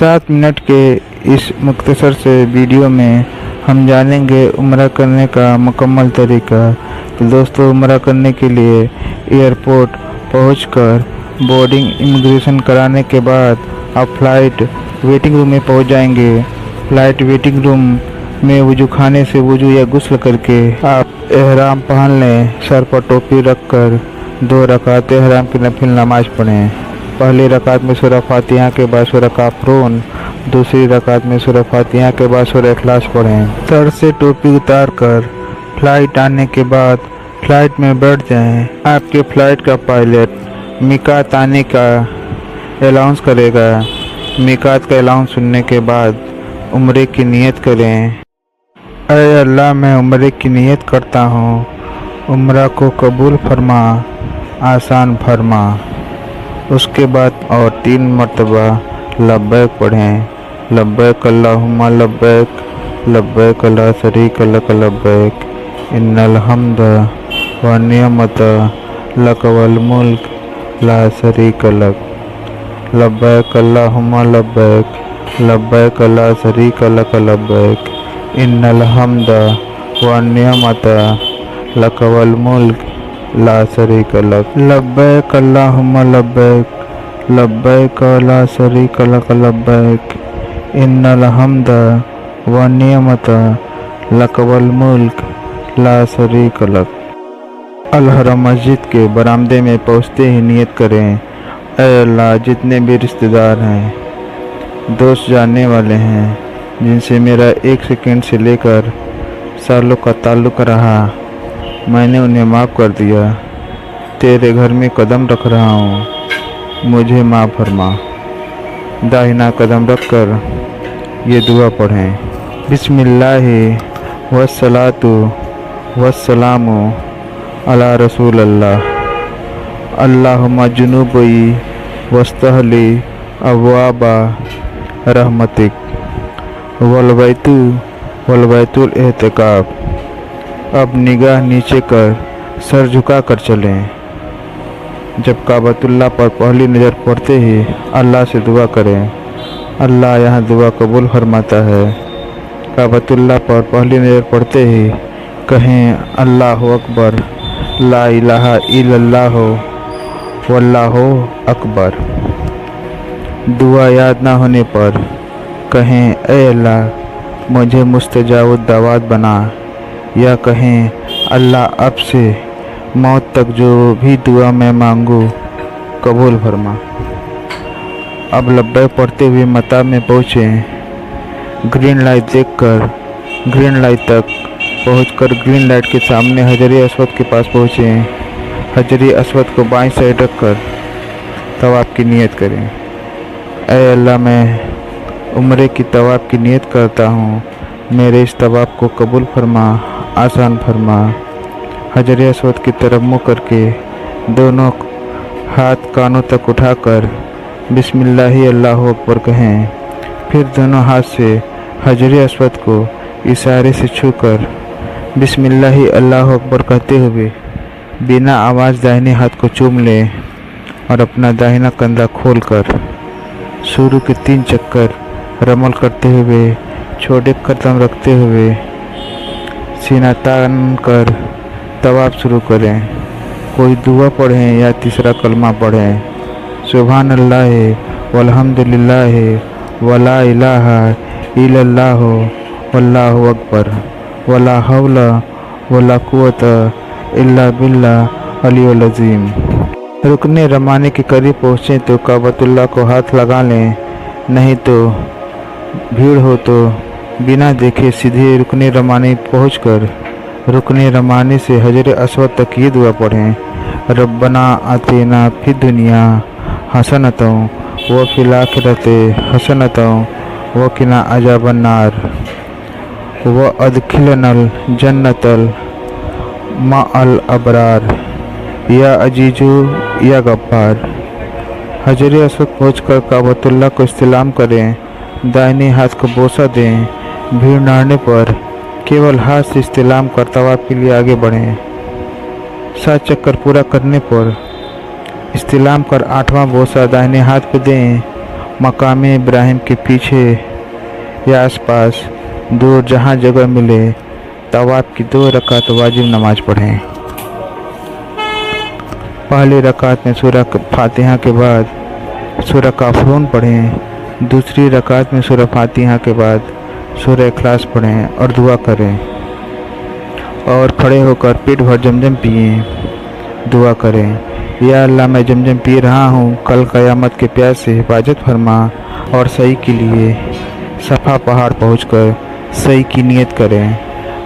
7 minute के इस मुख्तसर से वीडियो में हम जानेंगे उम्रा करने का मुकम्मल तरीका। तो दोस्तों, उम्रा करने के लिए एयरपोर्ट पहुंचकर बोर्डिंग इमिग्रेशन कराने के बाद आप फ़्लाइट वेटिंग रूम में पहुंच जाएंगे। फ़्लाइट वेटिंग रूम में वुज़ू खाने से वुज़ू या गुस्ल करके आप एहराम पहन लें। सर पर टोपी रखकर 2 रकात एहराम की नफिल नमाज पढ़ें। पहली रकात में सूरह फातिहा के बाद सूरह काफ़रून, दूसरी रकात में सूरह फातिहा के बाद सूरह इखलास पढ़ें। सर से टोपी उतार कर फ़्लाइट आने के बाद फ़्लाइट में बैठ जाएं। आपके फ़्लाइट का पायलट मिकात आने का अनाउंस करेगा। मिकात का अनाउंस सुनने के बाद उम्रे की नियत करें। ऐ अल्लाह, मैं उम्रे की नियत करता हूँ, उम्रा को कबूल फरमा, आसान फरमा। उसके बाद और 3 मरतबा लब्बैक पढ़ें। लब्बैक अल्लाहुम्मा लब्बैक, लब्बैक ला शरीका लक लब्बैक, इन्नल हम्द व निअमत लक वल मुल्क ला शरीका लक। लब्बैक अल्लाहुम्मा लब्बैक, लब्बैक ला शरीका लक लब्बैक, इन्नल हम्द व निअमत लक वल मुल्क ला शरीका लक। लब्बैक अल्लाहुम्मा लब्बैक, लब्बैक ला शरीका लक लब्बैक, इन्नल हम्द व निअमत लक वल मुल्क ला शरीका लक। अल-हरम मस्जिद के बरामदे में पहुँचते ही नियत करें, ऐ अल्लाह, जितने भी रिश्तेदार हैं, दोस्त जानने वाले हैं, जिनसे मेरा 1 सेकंड से लेकर सालों का ताल्लुक़ रहा, मैंने उन्हें माफ़ कर दिया। तेरे घर में कदम रख रहा हूँ, मुझे माफ़ फरमा। दाहिना कदम रखकर ये दुआ पढ़ें, बिस्मिल्लाहि वस्सलातु वस्सलामु अला रसूल अल्लाह, अल्लाहुम्मा जुनूबी वस्तहली अब्वाबा रहमतिक वलबैतुल एहतिकाफ। अब निगाह नीचे कर सर झुका कर चलें। जब काबतुल्लाह पर पहली नज़र पड़ते ही अल्लाह से दुआ करें। अल्लाह यहाँ दुआ कबूल फरमाता है। काबतुल्लाह पर पहली नज़र पड़ते ही कहें, अल्लाहु अकबर, ला इलाहा इल्लल्लाह वल्लाहु अकबर। दुआ याद ना होने पर कहें, ऐ अल्लाह, मुझे मुस्तजाब दावत बना, या कहें, अल्लाह, अब से मौत तक जो भी दुआ मैं मांगू कबूल फरमा। अब लब्बैक पढ़ते हुए मताब में पहुँचे। ग्रीन लाइट देखकर ग्रीन लाइट तक पहुंचकर ग्रीन लाइट के सामने हजर अस्वद के पास पहुँचे। हजर अस्वद को बाईं साइड रखकर तवाफ की नियत करें। ऐ अल्लाह, मैं उम्रे की तवाफ की नियत करता हूँ, मेरे इस तवाफ को कबूल फरमा, आसान फरमा। हजर अस्वद की तरफ मुँह करके दोनों हाथ कानों तक उठाकर बिस्मिल्लाहि अल्लाहु अकबर कहें। फिर दोनों हाथ से हजर अस्वद को इशारे से छूकर बिस्मिल्लाहि अल्लाहु अकबर कहते हुए बिना आवाज़ दाहिने हाथ को चूम लें और अपना दाहिना कंधा खोलकर शुरू के 3 चक्कर रमल करते हुए छोटे कदम रखते हुए सीना तान कर तवाफ शुरू करें। कोई दुआ पढ़ें या तीसरा कलमा पढ़ें, सुभान अल्लाह वल्हम्दुलिल्लाह वला इलाहा इल्लल्लाह वल्लाहु अकबर वला हौला वला कुव्वता इल्ला बिल्लाह अलियुल अज़ीम। रुकने रमाने के करीब पहुँचें तो काबतुल्लाह को हाथ लगा लें, नहीं तो भीड़ हो तो बिना देखे सीधे रुकने रमाने पहुंचकर रुकने रमाने से हजर अस्वद तक ये दुआ पढ़ें, रब्बना आतिना फिद दुनिया हसनतों व फिल आखिरति हसनतों व किना अजाबन नार व अदखिलनल जन्नतल मअल अबरार या अजीजू या गफ्फार। हजर अस्वद पहुंचकर काबतुल्लाह को इस्तिलाम करें, दाहिने हाथ को बोसा दें। भीड़ न आने पर केवल हाथ से इस्तिलाम कर तवाफ के लिए आगे बढ़ें। 7 चक्कर पूरा करने पर इस्तिलाम कर 8वां बोसा दाहिने हाथ पे दें। मकाम इब्राहिम के पीछे या आसपास दूर जहाँ जगह मिले तवाफ की 2 रकात वाजिब नमाज पढ़ें। पहली रकात में सूरह फातिहा के बाद सूरह काफरून पढ़ें। दूसरी रकात में सूरह फातिहा के बाद सूरह इखलास पढ़ें और दुआ करें और खड़े होकर पेट भर जमजम पिएं। दुआ करें, या अल्लाह मैं जमजम पी रहा हूँ, कल क़यामत के प्यास से हिफाजत फरमा। और सही के लिए सफ़ा पहाड़ पहुँचकर सही की नियत करें।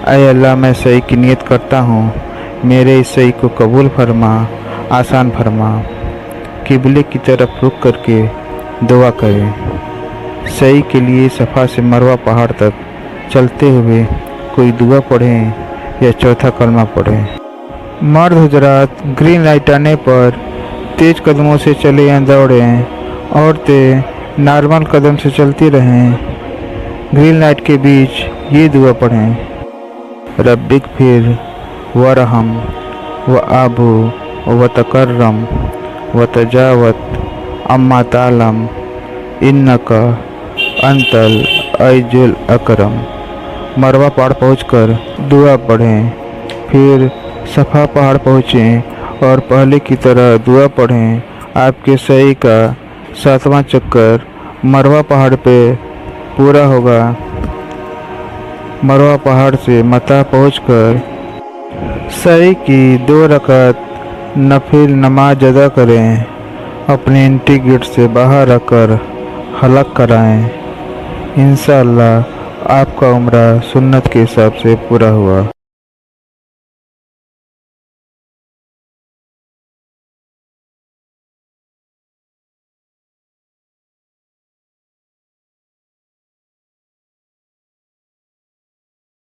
ऐ अल्लाह मैं सही की नियत करता हूँ, मेरे इस सही को कबूल फरमा, आसान फरमा। किबले की तरफ रुख करके दुआ करें। सही के लिए सफ़ा से मरवा पहाड़ तक चलते हुए कोई दुआ पढ़ें या चौथा कलमा पढ़ें। मर्द हजरात ग्रीन लाइट आने पर तेज़ कदमों से चले या दौड़ें। औरतें नॉर्मल कदम से चलती रहें। ग्रीन लाइट के बीच ये दुआ पढ़ें, रब्बिक फिर वरहम व आबू व तकर्रम व तजावत अम्मा तालम इन्नका अंतल अइजुल अकरम। मरवा पहाड़ पहुंचकर दुआ पढ़ें, फिर सफ़ा पहाड़ पहुँचें और पहले की तरह दुआ पढ़ें। आपके सही का 7वां चक्कर मरवा पहाड़ पे पूरा होगा। मरवा पहाड़ से मता पहुंचकर सही की 2 रकात नफिल नमाज अदा करें। अपने एंट्री गेट से बाहर आकर हलक कराएं। इंशाअल्लाह आपका उम्रा सुन्नत के हिसाब से पूरा हुआ।